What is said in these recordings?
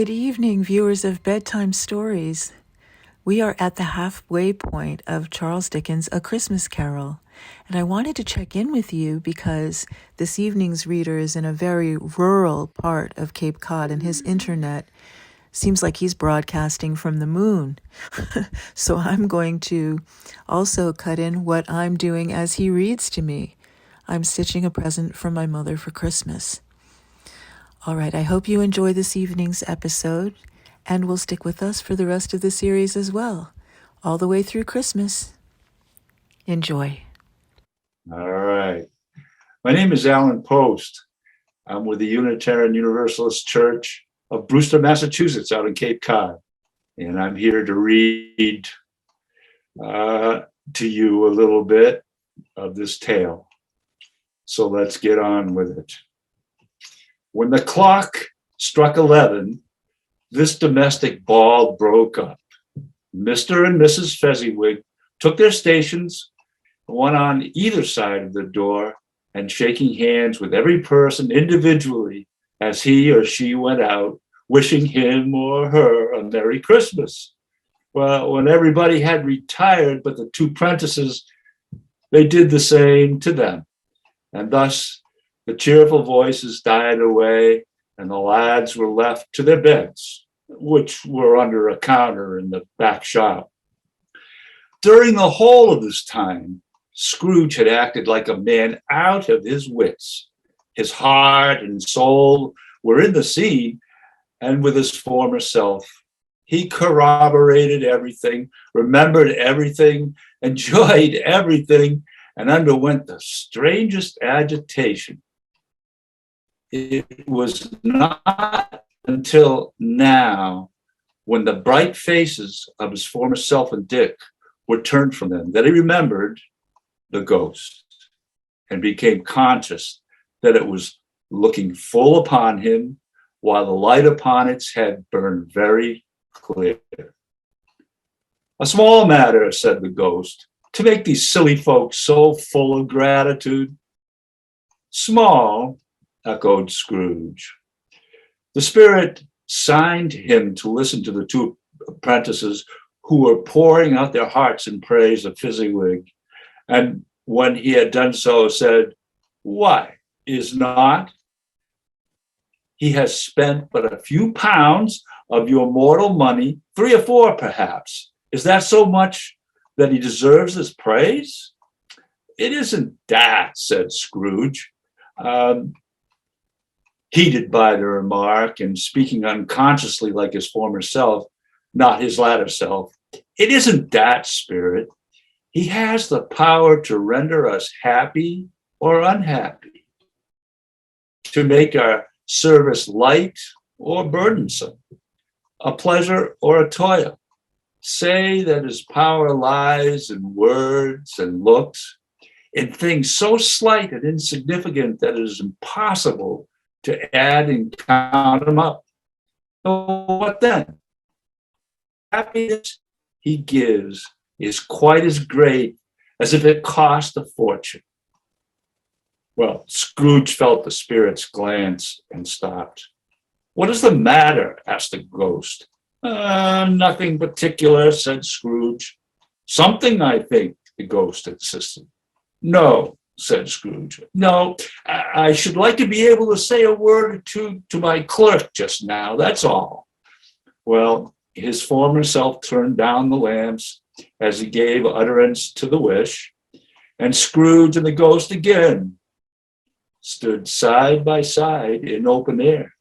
Good evening, viewers of Bedtime Stories. We are at the halfway point of Charles Dickens' A Christmas Carol, and I wanted to check in with you because this evening's reader is in a very rural part of Cape Cod, and his internet seems like he's broadcasting from the moon. So I'm going to also cut in what I'm doing as he reads to me. I'm stitching a present for my mother for Christmas. All right, I hope you enjoy this evening's episode and will stick with us for the rest of the series as well, all the way through Christmas. Enjoy. All right. My name is Alan Post. I'm with the Unitarian Universalist Church of Brewster, Massachusetts, out in Cape Cod. And I'm here to read to you a little bit of this tale. So let's get on with it. When the clock struck 11, this domestic ball broke up. Mr. and Mrs. Fezziwig took their stations, one on either side of the door, and shaking hands with every person individually as he or she went out, wishing him or her a Merry Christmas. Well, when everybody had retired but the two prentices, they did the same to them. And thus, the cheerful voices died away, and the lads were left to their beds, which were under a counter in the back shop. During the whole of this time, Scrooge had acted like a man out of his wits. His heart and soul were in the scene, and with his former self, he corroborated everything, remembered everything, enjoyed everything, and underwent the strangest agitation. It was not until now, when the bright faces of his former self and Dick were turned from them, that he remembered the ghost and became conscious that it was looking full upon him while the light upon its head burned very clear. "A small matter," said the ghost, "to make these silly folks so full of gratitude." "Small," echoed Scrooge. The spirit signed him to listen to the two apprentices who were pouring out their hearts in praise of Fezziwig, and when he had done so, said, "Why, is not? He has spent but a few pounds of your mortal money, 3 or 4 perhaps. Is that so much that he deserves this praise?" "It isn't that," said Scrooge, heated by the remark and speaking unconsciously like his former self, not his latter self. "It isn't that, spirit. He has the power to render us happy or unhappy, to make our service light or burdensome, a pleasure or a toil. Say that his power lies in words and looks, in things so slight and insignificant that it is impossible to add and count them up. What then? Happiness he gives is quite as great as if it cost a fortune." Well, Scrooge felt the spirit's glance and stopped. "What is the matter?" asked the ghost. Nothing particular," said Scrooge. "Something, I think," the ghost insisted. "No," said Scrooge. "No, I should like to be able to say a word or two to my clerk just now, that's all." Well, his former self turned down the lamps as he gave utterance to the wish, and Scrooge and the ghost again stood side by side in open air.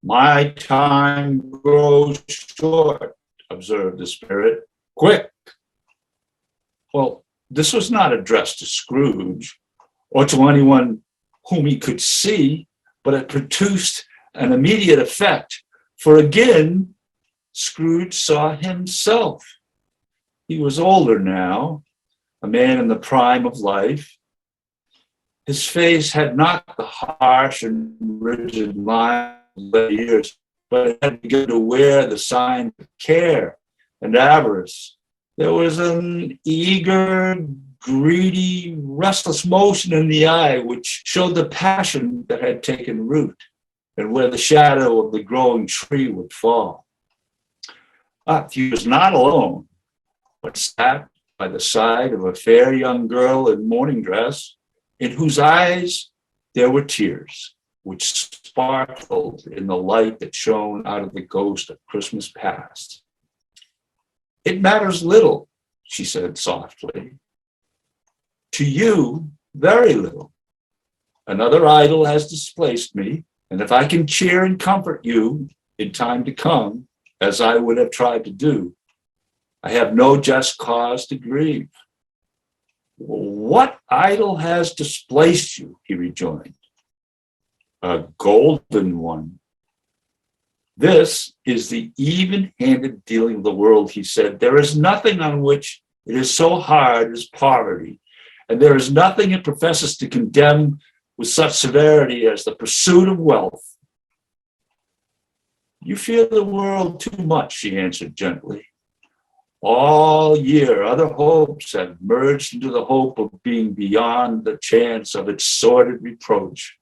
"My time grows short," observed the spirit. "Quick." Well, this was not addressed to Scrooge or to anyone whom he could see, but it produced an immediate effect, for again, Scrooge saw himself. He was older now, a man in the prime of life. His face had not the harsh and rigid lines of the years, but it had begun to wear the signs of care and avarice. There was an eager, greedy, restless motion in the eye which showed the passion that had taken root. and where the shadow of the growing tree would fall. But he was not alone, but sat by the side of a fair young girl in morning dress, in whose eyes there were tears, which sparkled in the light that shone out of the ghost of Christmas past. "It matters little," she said softly. "To you, very little. Another idol has displaced me, and if I can cheer and comfort you in time to come, as I would have tried to do, I have no just cause to grieve." "What idol has displaced you?" he rejoined. "A golden one." "This is the even-handed dealing of the world," he said. "There is nothing on which it is so hard as poverty, and there is nothing it professes to condemn with such severity as the pursuit of wealth." "You fear the world too much," she answered gently. "All year other hopes have merged into the hope of being beyond the chance of its sordid reproach.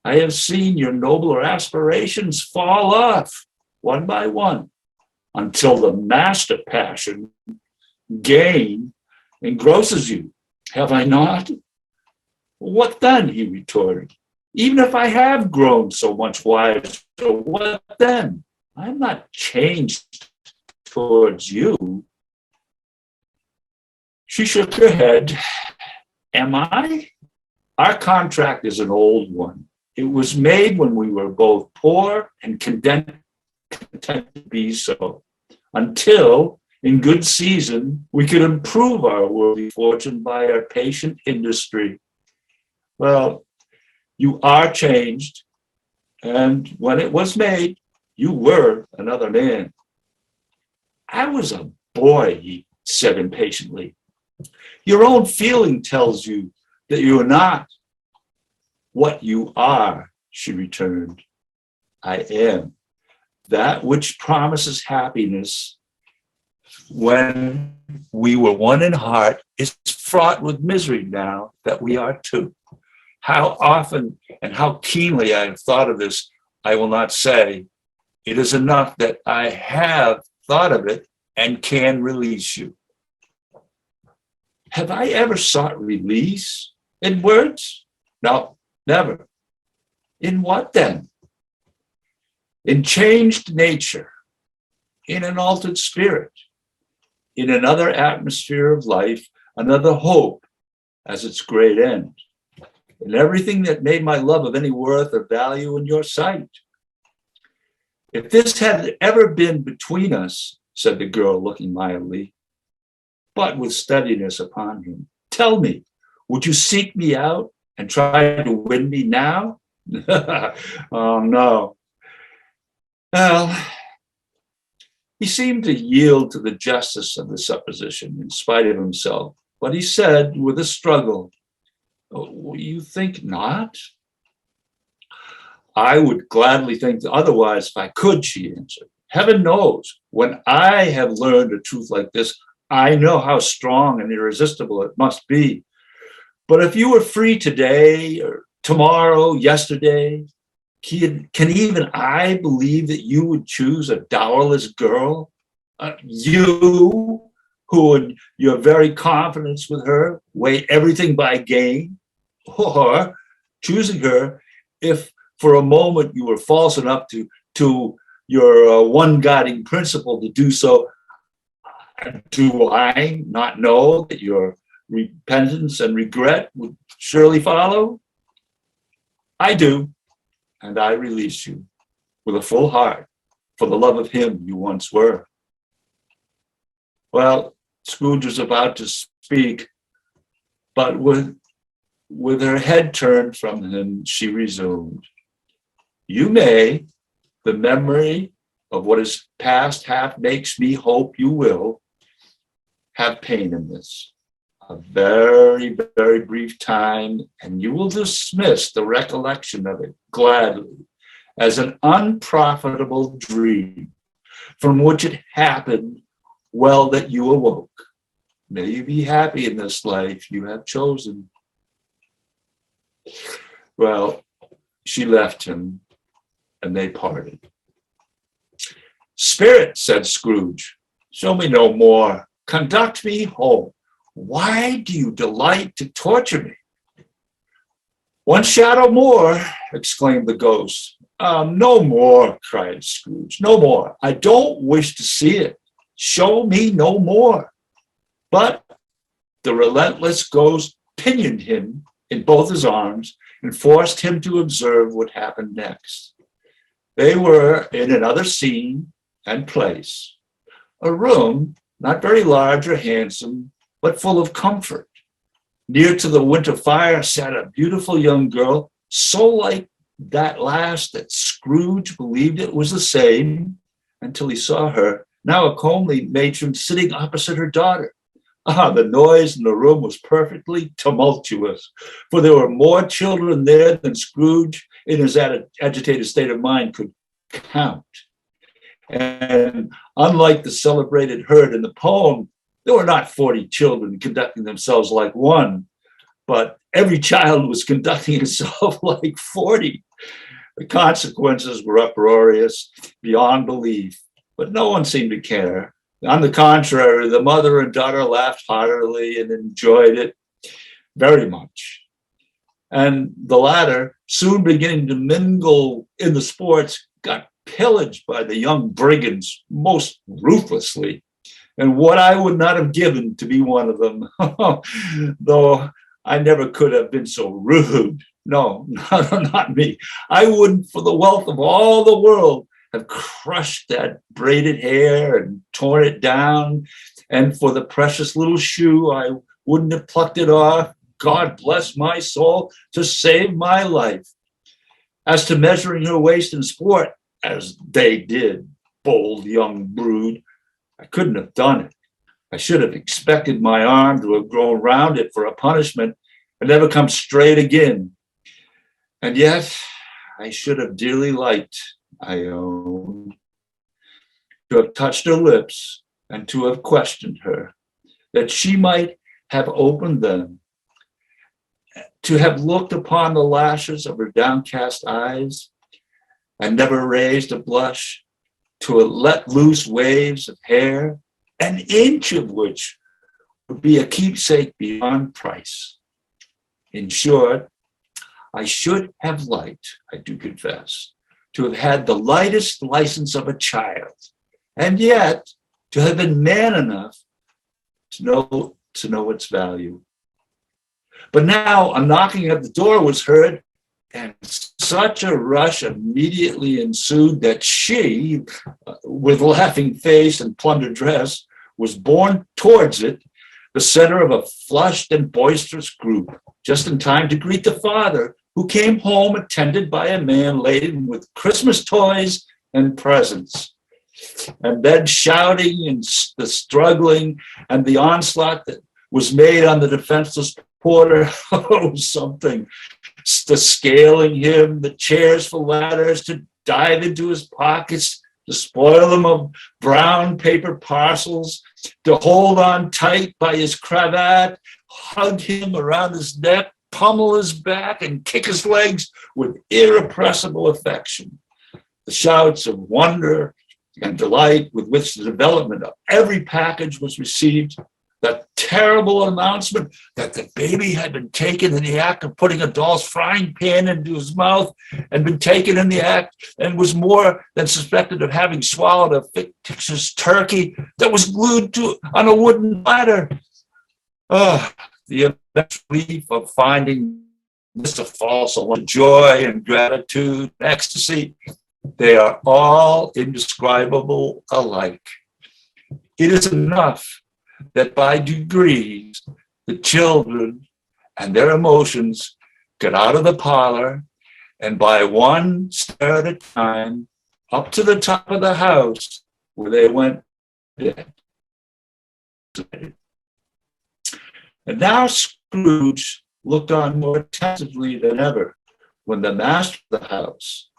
I have seen your nobler aspirations fall off one by one until the master passion, gain, engrosses you. Have I not?" "What then?" he retorted. "Even if I have grown so much wiser, what then? I'm not changed towards you." She shook her head. "Am I? Our contract is an old one. It was made when we were both poor and content to be so, until, in good season, we could improve our worldly fortune by our patient industry. Well, you are changed, and when it was made, you were another man." "I was a boy," he said impatiently. "Your own feeling tells you that you are not." "What you are," she returned. "I am. That which promises happiness when we were one in heart is fraught with misery now that we are two. How often and how keenly I have thought of this, I will not say. It is enough that I have thought of it and can release you." "Have I ever sought release in words?" "No, never." "In what then?" "In changed nature, in an altered spirit, in another atmosphere of life, another hope as its great end, in everything that made my love of any worth or value in your sight." "If this had ever been between us," said the girl, looking mildly, but with steadiness upon him, "tell me, would you seek me out and try to win me now?" "Oh, no." Well, he seemed to yield to the justice of the supposition in spite of himself, but he said with a struggle, "Oh, you think not?" "I would gladly think otherwise if I could," she answered. "Heaven knows, when I have learned a truth like this, I know how strong and irresistible it must be. But if you were free today or tomorrow, yesterday, can even I believe that you would choose a dowerless girl? You, who in your very confidence with her weigh everything by gain? Or choosing her if for a moment you were false enough to your one guiding principle to do so? Do I not know that your repentance and regret would surely follow? I do, and I release you with a full heart for the love of him you once were." Well, Scrooge was about to speak, but with her head turned from him, she resumed, "You may, the memory of what is past half makes me hope you will, have pain in this. A very, very brief time, and you will dismiss the recollection of it gladly as an unprofitable dream from which it happened well that you awoke. May you be happy in this life you have chosen." Well, she left him, and they parted. "Spirit," said Scrooge, "show me no more. Conduct me home. Why do you delight to torture me?" "One shadow more," exclaimed the ghost. "No more," cried Scrooge. "No more. I don't wish to see it. Show me no more." But the relentless ghost pinioned him in both his arms and forced him to observe what happened next. They were in another scene and place, a room not very large or handsome, but full of comfort. Near to the winter fire sat a beautiful young girl, so like that last that Scrooge believed it was the same until he saw her, now a comely matron, sitting opposite her daughter. The noise in the room was perfectly tumultuous, for there were more children there than Scrooge, in his agitated state of mind, could count. And unlike the celebrated herd in the poem, there were not 40 children conducting themselves like one, but every child was conducting itself like 40. The consequences were uproarious beyond belief, but no one seemed to care. On the contrary, the mother and daughter laughed heartily and enjoyed it very much. And the latter, soon beginning to mingle in the sports, got pillaged by the young brigands most ruthlessly. And what I would not have given to be one of them, though I never could have been so rude. No, not me. I wouldn't, for the wealth of all the world, have crushed that braided hair and torn it down. And for the precious little shoe, I wouldn't have plucked it off, God bless my soul, to save my life. As to measuring her waist in sport, as they did, bold young brood, I couldn't have done it. I should have expected my arm to have grown round it for a punishment and never come straight again. And yet I should have dearly liked, I own, to have touched her lips and to have questioned her, that she might have opened them, to have looked upon the lashes of her downcast eyes and never raised a blush, to have let loose waves of hair, an inch of which would be a keepsake beyond price. In short, I should have liked, I do confess, to have had the lightest license of a child, and yet to have been man enough to know its value. But now a knocking at the door was heard, and such a rush immediately ensued that she, with laughing face and plundered dress, was borne towards it, the center of a flushed and boisterous group, just in time to greet the father, who came home attended by a man laden with Christmas toys and presents. And then shouting and the struggling and the onslaught that was made on the defenseless porter, something. The scaling him, the chairs for ladders, to dive into his pockets, to spoil them of brown paper parcels, to hold on tight by his cravat, hug him around his neck, pummel his back, and kick his legs with irrepressible affection. The shouts of wonder and delight with which the development of every package was received, that terrible announcement that the baby had been taken in the act of putting a doll's frying pan into his mouth, and been taken in the act and was more than suspected of having swallowed a fictitious turkey that was glued on a wooden platter. The immense relief of finding this a false alarm, joy and gratitude, ecstasy, they are all indescribable alike. It is enough that by degrees, the children and their emotions got out of the parlor, and by one stair at a time, up to the top of the house, where they went dead. And now Scrooge looked on more attentively than ever when the master of the house,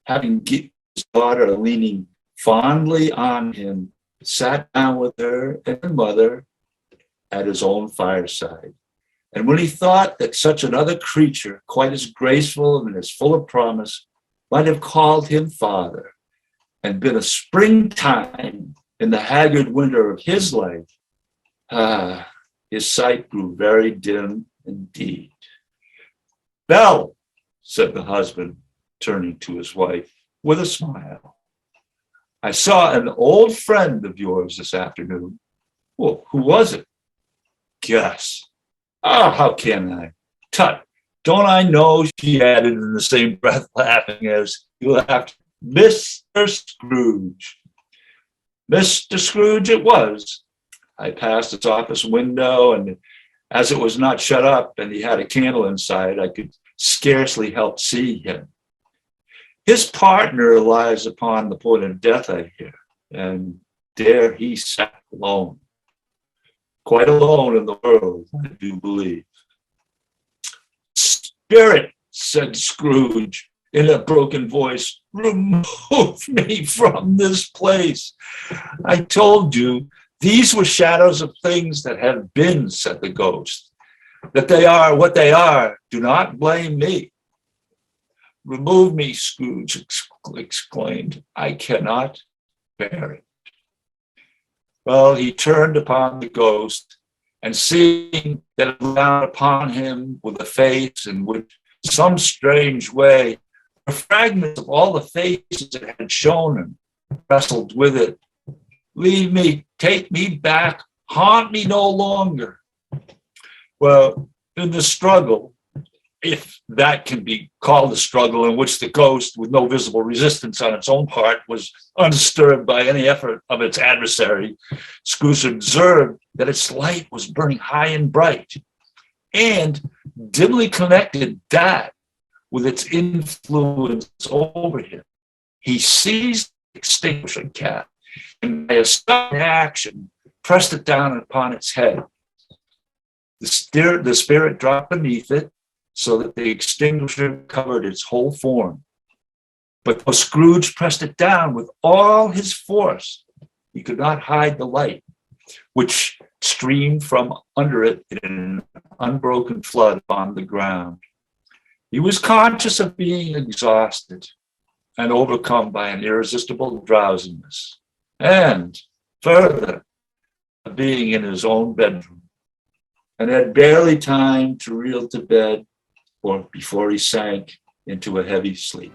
having his daughter leaning fondly on him, sat down with her and her mother at his own fireside. And when he thought that such another creature, quite as graceful and as full of promise, might have called him father and been a springtime in the haggard winter of his life, his sight grew very dim indeed. Belle, said the husband, turning to his wife with a smile, I saw an old friend of yours this afternoon. Well, who was it? Guess. How can I? Tut, don't I know, she added in the same breath, laughing as he laughed, Mr. Scrooge. Mr. Scrooge it was. I passed his office window, and as it was not shut up and he had a candle inside, I could scarcely help see him. His partner lies upon the point of death, I hear, and there he sat alone, quite alone in the world, I do believe. Spirit, said Scrooge in a broken voice, remove me from this place. I told you these were shadows of things that have been, said the ghost. That they are what they are, do not blame me. Remove me, Scrooge exclaimed. I cannot bear it. Well, he turned upon the ghost, and seeing that it looked down upon him with a face in which, some strange way, the fragments of all the faces it had shown him wrestled with it. Leave me, take me back, haunt me no longer. Well, in the struggle, if that can be called a struggle in which the ghost, with no visible resistance on its own part, was undisturbed by any effort of its adversary, Scrooge observed that its light was burning high and bright, and dimly connected that with its influence over him. He seized the extinguishing cap and by a sudden action pressed it down upon its head. The spirit dropped beneath it so that the extinguisher covered its whole form. But though Scrooge pressed it down with all his force, he could not hide the light, which streamed from under it in an unbroken flood on the ground. He was conscious of being exhausted and overcome by an irresistible drowsiness, and further, of being in his own bedroom, and had barely time to reel to bed or before he sank into a heavy sleep.